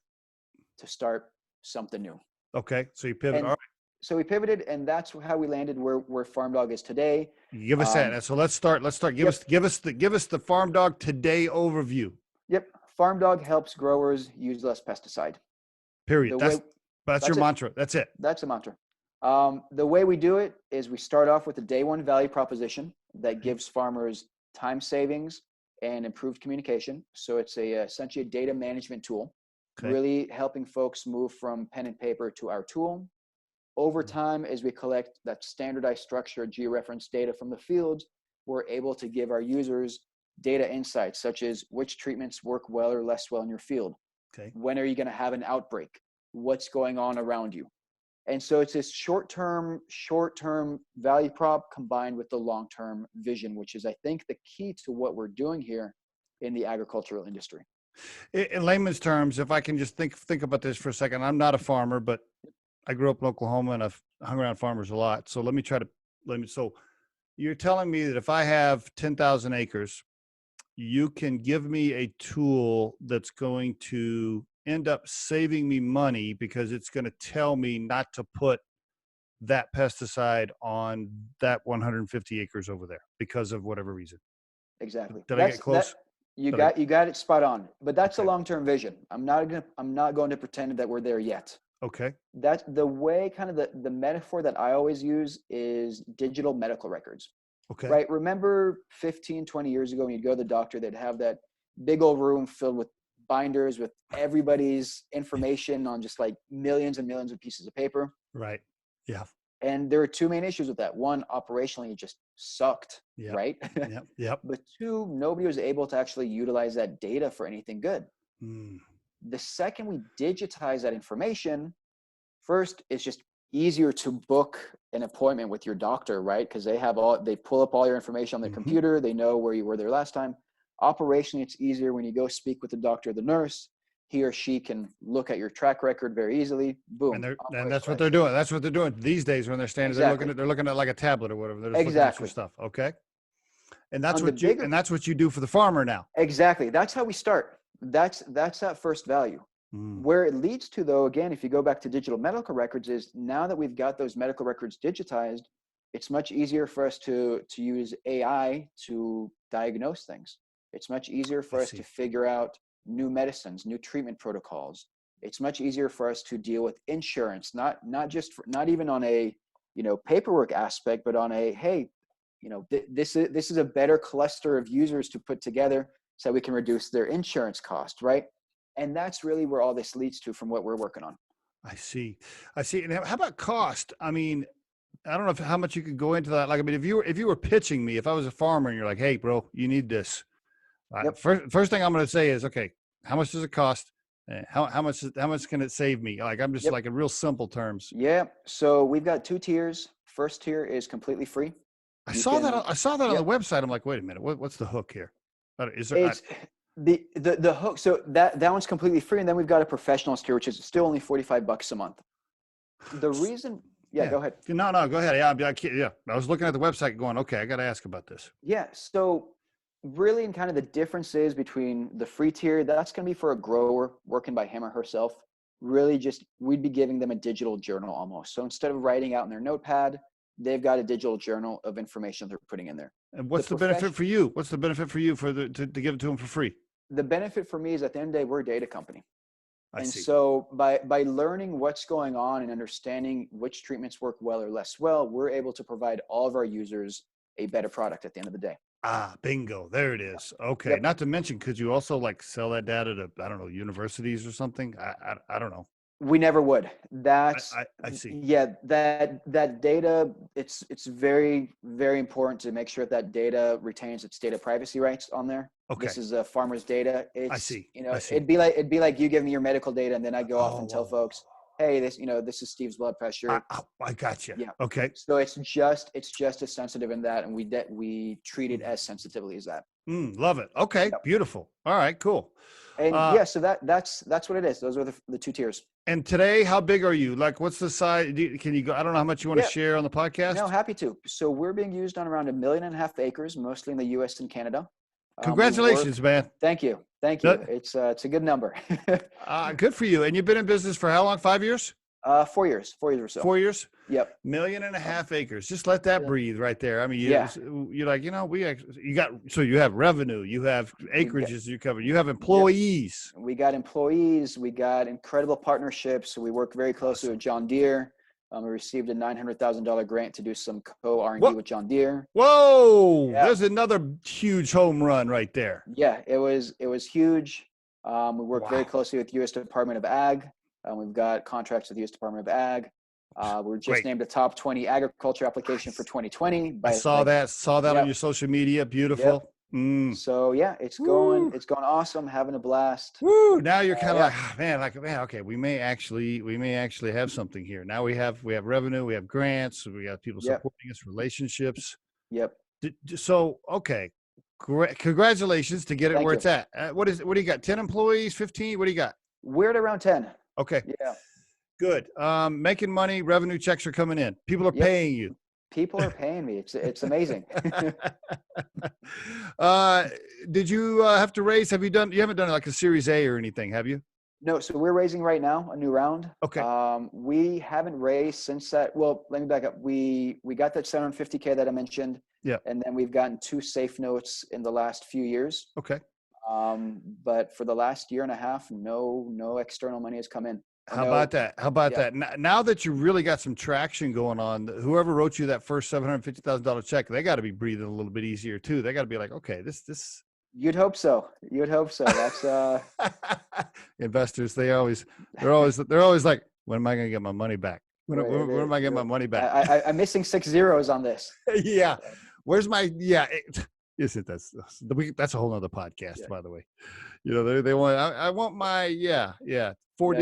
to start something new. Okay. So you pivot. And All right. so we pivoted, and that's how we landed where Farm Dog is today. Give us that. So let's start. Give us the Farm Dog Today overview. Yep. Farm Dog helps growers use less pesticide. Period. That's your mantra. That's it. That's a mantra. The way we do it is we start off with a day one value proposition that gives farmers time savings and improved communication. So it's essentially a data management tool, really helping folks move from pen and paper to our tool. Over time, as we collect that standardized structured georeference data from the fields, we're able to give our users data insights, such as which treatments work well or less well in your field. Okay. When are you going to have an outbreak? What's going on around you? And so it's this short-term value prop combined with the long-term vision, which is, I think, the key to what we're doing here in the agricultural industry. In layman's terms, if I can just think about this for a second, I'm not a farmer, but I grew up in Oklahoma and I've hung around farmers a lot. So so you're telling me that if I have 10,000 acres, you can give me a tool that's going to end up saving me money because it's going to tell me not to put that pesticide on that 150 acres over there because of whatever reason. Exactly. Did I get close? You got it spot on. But that's a long-term vision. I'm not going to pretend that we're there yet. Okay. That's the way, kind of the metaphor that I always use is digital medical records. Okay. Right? Remember 15, 20 years ago when you'd go to the doctor, they'd have that big old room filled with binders with everybody's information on just like millions and millions of pieces of paper. Right. Yeah. And there were two main issues with that. One, operationally, it just sucked. Yep. Right. Yep. But two, nobody was able to actually utilize that data for anything good. The second we digitize that information, first, it's just easier to book an appointment with your doctor, right? Because they pull up all your information on their computer. They know where you were there last time. Operationally, it's easier when you go speak with the doctor or the nurse. He or she can look at your track record very easily. Boom. And that's what they're doing. That's what they're doing these days when they're standing. Exactly. They're looking at like a tablet or whatever. They're just looking at your stuff. Okay. And that's what you do for the farmer now. Exactly. That's how we start. That's that first value. Where it leads to, though, again, if you go back to digital medical records, is now that we've got those medical records digitized, it's much easier for us to use AI to diagnose things. It's much easier for us to figure out new medicines, new treatment protocols. It's much easier for us to deal with insurance, not even on a paperwork aspect, but on a this is a better cluster of users to put together so we can reduce their insurance cost, right? And that's really where all this leads to from what we're working on. I see. And how about cost? I mean, I don't know how much you could go into that. Like, I mean, if you were pitching me, if I was a farmer and you're like, hey, bro, you need this. First thing I'm going to say is, okay, how much does it cost? How much can it save me? Like, I'm just like in real simple terms. Yeah. So we've got two tiers. First tier is completely free. I saw that on the website. I'm like, wait a minute, what's the hook here? Is there? The hook, so that one's completely free, and then we've got a professional tier, which is still only $45 a month. The reason, go ahead. No, go ahead. Yeah, I was looking at the website, going, okay, I got to ask about this. Yeah, so really, in kind of the differences between the free tier, that's going to be for a grower working by him or herself. Really, we'd be giving them a digital journal almost. So instead of writing out in their notepad, they've got a digital journal of information they're putting in there. And what's the benefit for you? What's the benefit for you to give it to them for free? The benefit for me is at the end of the day, we're a data company. I see. So by learning what's going on and understanding which treatments work well or less well, we're able to provide all of our users a better product at the end of the day. Bingo. There it is. Okay. Yep. Not to mention, could you also like sell that data to, I don't know, universities or something? I don't know. We never would. That's I see. yeah, that data, it's very, very important to make sure that data retains its data privacy rights on there. Okay. This is a farmer's data. I It's, see. you know, I see. it'd be like you give me your medical data and then I go off Oh, and tell whoa. folks, hey, this, you know, this is Steve's blood pressure. I got you. Yeah. Okay. So it's just as sensitive in that, and we treat it as sensitively as that. Love it. Okay. Yep. Beautiful. All right, cool. And yeah, so that's what it is. Those are the two tiers. And today, how big are you? Like, what's the size? Can you go? I don't know how much you want to Yeah. share on the podcast. No, happy to. So we're being used on around 1.5 million acres, mostly in the U.S. and Canada. Congratulations, man. Thank you. Thank you. It's a good number. Good for you. And you've been in business for how long? 5 years? 4 years. 4 years or so. 4 years? Yep. 1.5 million acres. Just let that breathe right there. I mean, you're like, you know, so you have revenue, you have acreages you cover, you have employees. We got employees, we got incredible partnerships. We work very closely with John Deere. We received a $900,000 grant to do some co-R&D with John Deere. Whoa, there's another huge home run right there. Yeah, it was huge. We work very closely with U.S. Department of Ag. We've got contracts with the U.S. Department of Ag. We were just named a top 20 agriculture application for 2020. I saw that on your social media. Beautiful. Yep. So yeah, it's going awesome. Having a blast. Woo! Now you're kind of man, okay, we may actually have something here. Now we have revenue, we have grants, we got people supporting us, relationships. Yep. So okay, congratulations to get it where it's at. What do you got? 10 employees, 15? What do you got? We're at around 10. Okay. Yeah. Good. Making money, revenue checks are coming in. People are paying you. People are paying me. It's amazing. Did you have to raise? You haven't done like a Series A or anything, have you? No. So we're raising right now, a new round. Okay. We haven't raised since that. Well, let me back up. We got that $750K that I mentioned. Yeah. And then we've gotten 2 safe notes in the last few years. Okay. But for the last 1.5 years, no external money has come in. How about that? Now that you really got some traction going on, whoever wrote you that first $750,000 check, they got to be breathing a little bit easier too. They got to be like, okay, this. You'd hope so. That's investors. They're always like, when am I going to get my money back? When am I getting my money back? I'm missing 6 zeros on this. Yeah. Where's my that's a whole nother podcast, by the way. You know, they want I want my 4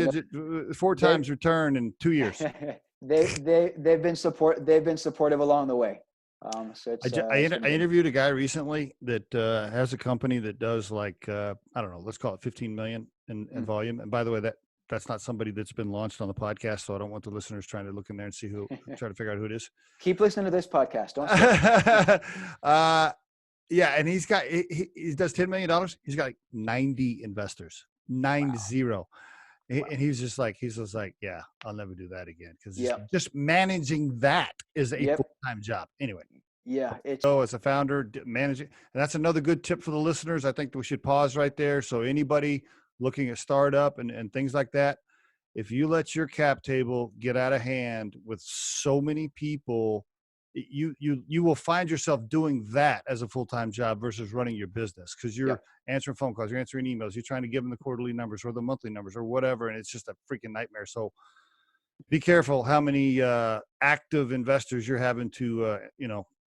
times return in 2 years. They've been supportive along the way. So it's, I interviewed a guy recently that has a company that does like I don't know, let's call it 15 million in volume. And by the way, that's not somebody that's been launched on the podcast, so I don't want the listeners trying to look in there and see try to figure out who it is. Keep listening to this podcast. Don't stop. Yeah, and he does $10 million. He's got like 90 investors, 90. Wow. And he's just like, yeah, I'll never do that again, because just managing that is a full-time job. Anyway. Yeah. So as a founder, managing, and that's another good tip for the listeners. I think we should pause right there. So anybody looking at startup and things like that, if you let your cap table get out of hand with so many people, you will find yourself doing that as a full-time job versus running your business, because you're answering phone calls, you're answering emails, you're trying to give them the quarterly numbers or the monthly numbers or whatever, and it's just a freaking nightmare. So be careful how many active investors you're having to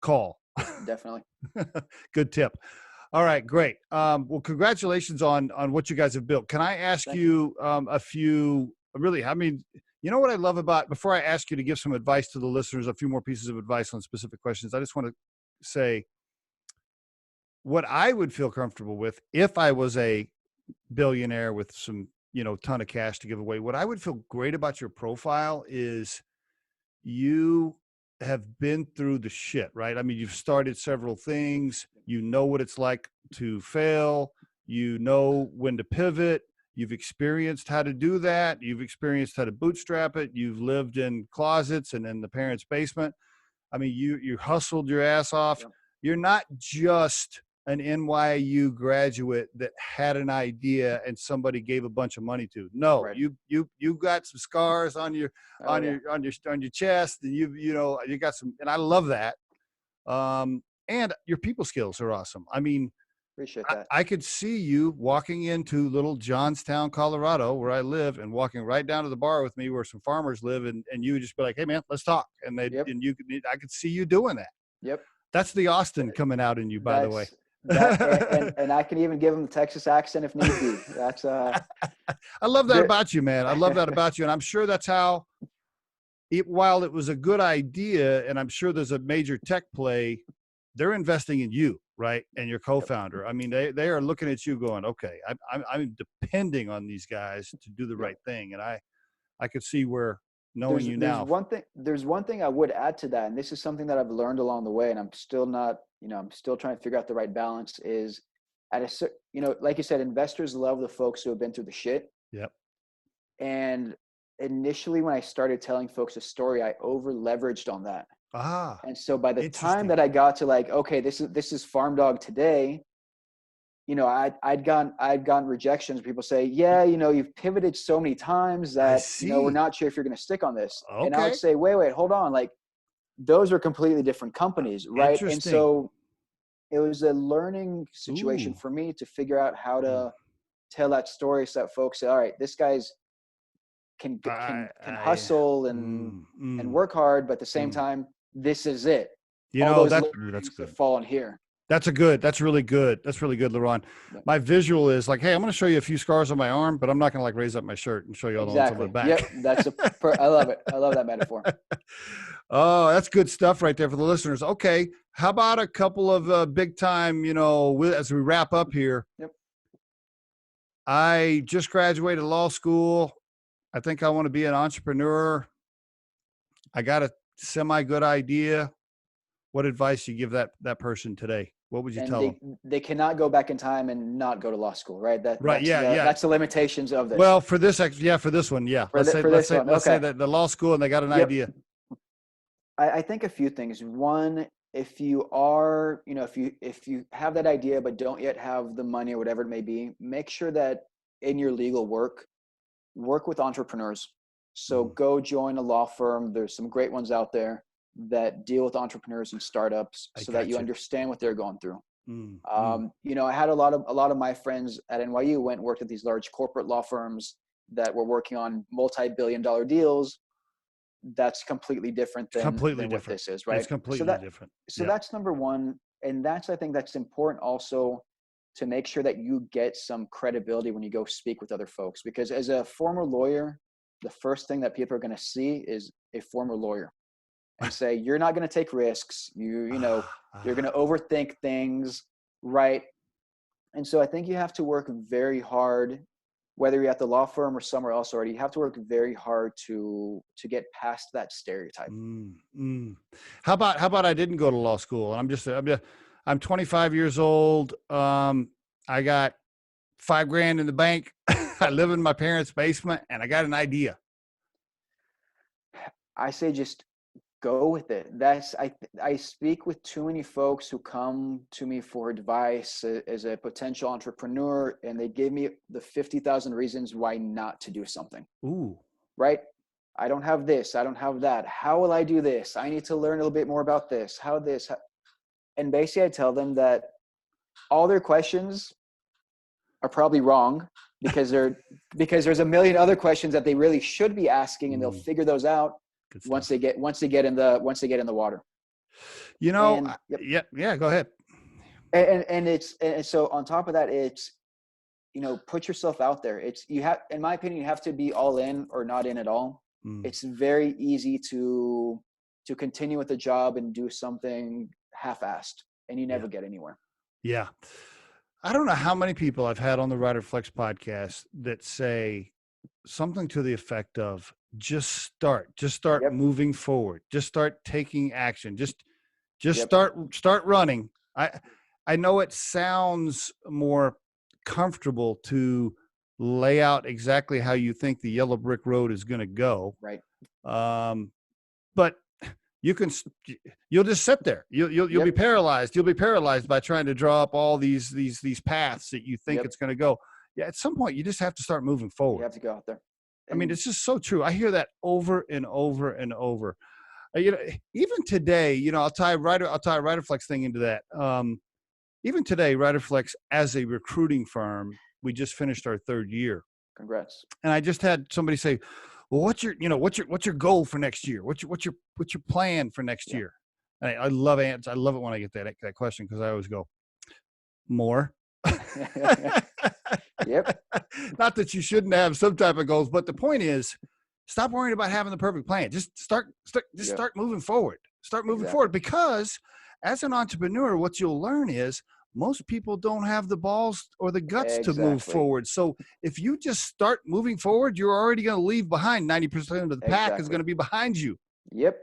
call. Definitely. Good tip. All right, great. Well, congratulations on what you guys have built. Can I ask you a few, really, I mean, you know what I love about, before I ask you to give some advice to the listeners, a few more pieces of advice on specific questions, I just want to say what I would feel comfortable with if I was a billionaire with some, ton of cash to give away. What I would feel great about your profile is you have been through the shit, right? I mean, you've started several things. You know what it's like to fail. You know when to pivot. You've experienced how to do that. You've experienced how to bootstrap it. You've lived in closets and in the parents' basement. I mean, you hustled your ass off. Yeah. You're not just an NYU graduate that had an idea and somebody gave a bunch of money to. No, right. You got some scars on your on your chest, and you got some, and I love that. And your people skills are awesome. I mean, Appreciate that. I could see you walking into little Johnstown, Colorado, where I live, and walking right down to the bar with me where some farmers live, and you would just be like, "Hey man, let's talk." And I could see you doing that. Yep. That's the Austin coming out in you, by the way. And I can even give them the Texas accent if need be. That's I love that about you, man. I love that about you. And I'm sure that's how while it was a good idea, and I'm sure there's a major tech play, they're investing in you, right? And your co-founder. I mean, they are looking at you going, okay, I'm depending on these guys to do the right thing. And I could see where knowing you now. There's one thing I would add to that. And this is something that I've learned along the way, and I'm still trying to figure out the right balance is like you said, investors love the folks who have been through the shit. Yep. And initially when I started telling folks a story, I over leveraged on that. And so by the time that I got to like, okay, this is Farm Dog today, I'd gotten rejections. People say, yeah, you've pivoted so many times that, we're not sure if you're going to stick on this. Okay. And I would say, wait, hold on. Like those are completely different companies. Right. And so it was a learning situation for me to figure out how to tell that story so that folks say, all right, this guy's can hustle and work hard, but at the same time, this is it. That's good. Fall in here. That's really good. That's really good, Liron. Yeah. My visual is like, hey, I'm going to show you a few scars on my arm, but I'm not going to like raise up my shirt and show you all the ones on the back. Yep. I love it. I love that metaphor. Oh, that's good stuff right there for the listeners. Okay. How about a couple of big time, as we wrap up here? Yep. I just graduated law school. I think I want to be an entrepreneur. I got a semi good idea. What advice do you give that person today? What would you tell them? They cannot go back in time and not go to law school, right? That's the limitations of this. Well, for this one, yeah. Let's say that the law school and they got an idea. I think a few things. One, if you are, if you have that idea but don't yet have the money or whatever it may be, make sure that in your legal work with entrepreneurs. So go join a law firm. There's some great ones out there that deal with entrepreneurs and startups so that you understand what they're going through. I had a lot of my friends at NYU went and worked at these large corporate law firms that were working on multi-billion-dollar deals. That's completely different than what this is, right? It's completely different. So that's number one. And I think that's important also to make sure that you get some credibility when you go speak with other folks, because as a former lawyer, the first thing that people are going to see is a former lawyer and say, you're not going to take risks. You're going to overthink things. Right. And so I think you have to work very hard, whether you're at the law firm or somewhere else already, you have to work very hard to get past that stereotype. How about I didn't go to law school and I'm 25 years old. I got $5,000 in the bank. I live in my parents' basement and I got an idea. I say just go with it. I speak with too many folks who come to me for advice as a potential entrepreneur, and they give me the 50,000 reasons why not to do something. Ooh. Right? I don't have this. I don't have that. How will I do this? I need to learn a little bit more about this. And basically I tell them that all their questions are probably wrong because there's a million other questions that they really should be asking, and they'll figure those out once they get in the water. Go ahead. And so on top of that, it's, put yourself out there. In my opinion, you have to be all in or not in at all. It's very easy to continue with the job and do something half-assed, and you never get anywhere. Yeah. I don't know how many people I've had on the Riderflex podcast that say something to the effect of just start moving forward, just start taking action, just start running. I know it sounds more comfortable to lay out exactly how you think the yellow brick road is going to go. Right. But you'll just sit there. You'll be paralyzed. You'll be paralyzed by trying to draw up all these paths that you think it's going to go. Yeah. At some point you just have to start moving forward. You have to go out there. I mean, it's just so true. I hear that over and over and over. Even today, I'll tie a Riderflex thing into that. even today, Riderflex as a recruiting firm, we just finished our 3rd year. Congrats. And I just had somebody say, well, what's your goal for next year? What's your plan for next year? And I love it. I love it when I get that question, because I always go, more. Yep. Not that you shouldn't have some type of goals, but the point is, stop worrying about having the perfect plan. Just start moving forward. Start moving forward, because as an entrepreneur, what you'll learn is most people don't have the balls or the guts to move forward. So if you just start moving forward, you're already going to leave behind 90% of the pack is going to be behind you. Yep.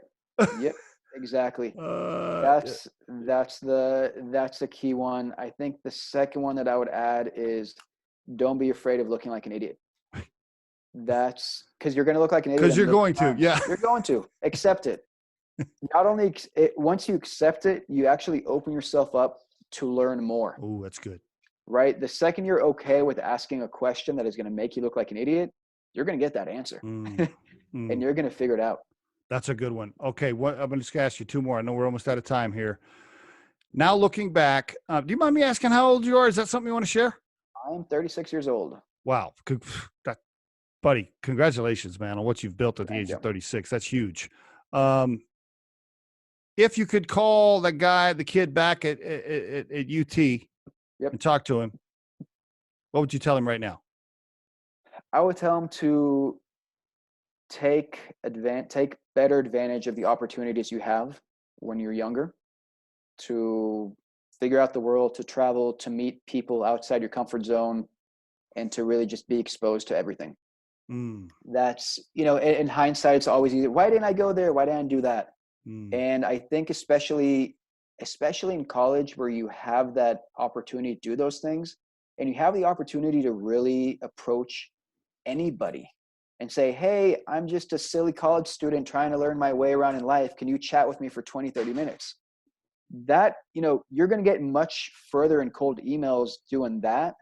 Exactly. That's the key one. I think the second one that I would add is, don't be afraid of looking like an idiot. That's because you're going to look like an idiot. Because you're going to, You're going to accept it. Not only once you accept it, you actually open yourself up to learn more. Oh, that's good. Right? The second you're okay with asking a question that is going to make you look like an idiot, you're going to get that answer. And you're going to figure it out. That's a good one. Okay, I'm going to just ask you 2 more. I know we're almost out of time here. Now, looking back, do you mind me asking how old you are? Is that something you want to share? I'm 36 years old. Wow. Buddy, congratulations, man, on what you've built at the age of 36. That's huge. If you could call the kid back at UT and talk to him, what would you tell him right now? I would tell him to take better advantage of the opportunities you have when you're younger, to figure out the world, to travel, to meet people outside your comfort zone, and to really just be exposed to everything. That's, in hindsight, it's always easy. Why didn't I go there? Why didn't I do that? And I think especially in college, where you have that opportunity to do those things, and you have the opportunity to really approach anybody and say, hey, I'm just a silly college student trying to learn my way around in life. Can you chat with me for 20, 30 minutes? That, you're going to get much further in cold emails doing that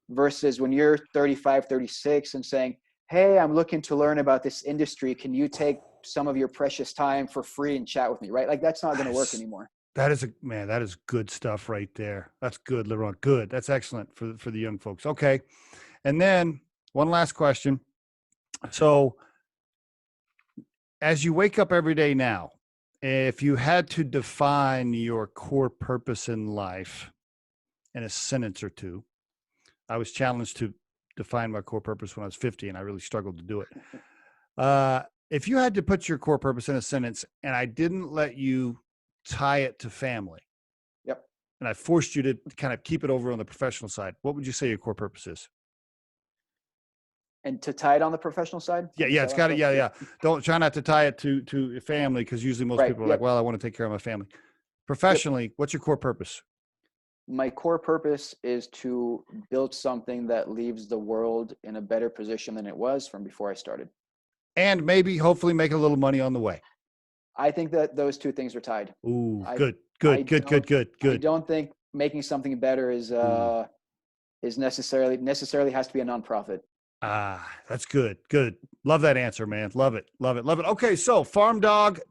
versus when you're 35, 36 and saying, hey, I'm looking to learn about this industry. Can you take some of your precious time for free and chat with me, right? Like, that's not going to work anymore. That is good stuff right there. That's good, Liron. Good. That's excellent for the young folks. Okay. And then one last question. So as you wake up every day now, if you had to define your core purpose in life in a sentence or two, I was challenged to define my core purpose when I was 50, and I really struggled to do it. If you had to put your core purpose in a sentence, and I didn't let you tie it to family, and I forced you to kind of keep it over on the professional side, what would you say your core purpose is? And to tie it on the professional side? Yeah, it's got to, yeah. Don't try not to tie it to family, because usually most people are like, well, I want to take care of my family. Professionally, what's your core purpose? My core purpose is to build something that leaves the world in a better position than it was from before I started. And maybe, hopefully, make a little money on the way. I think that those two things are tied. Ooh, good. I don't think making something better is necessarily has to be a nonprofit. That's good. Good. Love that answer, man. Love it. Okay. So farmdog.ag.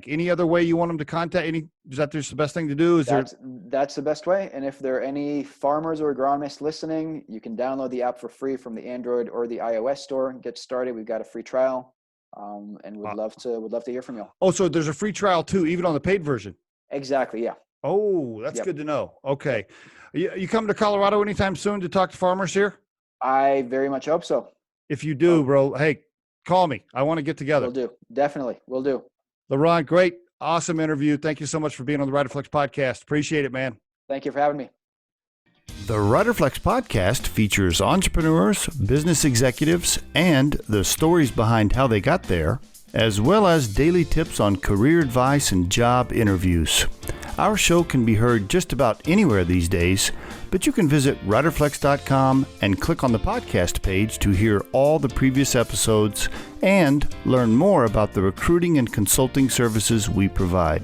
Any other way you want them to contact? Is that just the best thing to do? That's the best way. And if there are any farmers or agronomists listening, you can download the app for free from the Android or the iOS store and get started. We've got a free trial. And would love to hear from you. Oh, so there's a free trial too, even on the paid version. Exactly. Yeah. Oh, that's good to know. Okay. You come to Colorado anytime soon to talk to farmers here? I very much hope so. If you do, bro, hey, call me. I want to get together. Will do. Definitely. Will do. Liron, great. Awesome interview. Thank you so much for being on the Riderflex podcast. Appreciate it, man. Thank you for having me. The Riderflex podcast features entrepreneurs, business executives, and the stories behind how they got there, as well as daily tips on career advice and job interviews. Our show can be heard just about anywhere these days, but you can visit riderflex.com and click on the podcast page to hear all the previous episodes and learn more about the recruiting and consulting services we provide.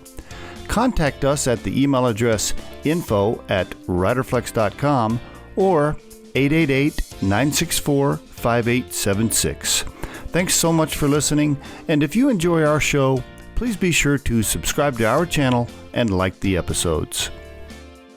Contact us at the email address info@riderflex.com or 888-964-5876. Thanks so much for listening, and if you enjoy our show, Please be sure to subscribe to our channel and like the episodes.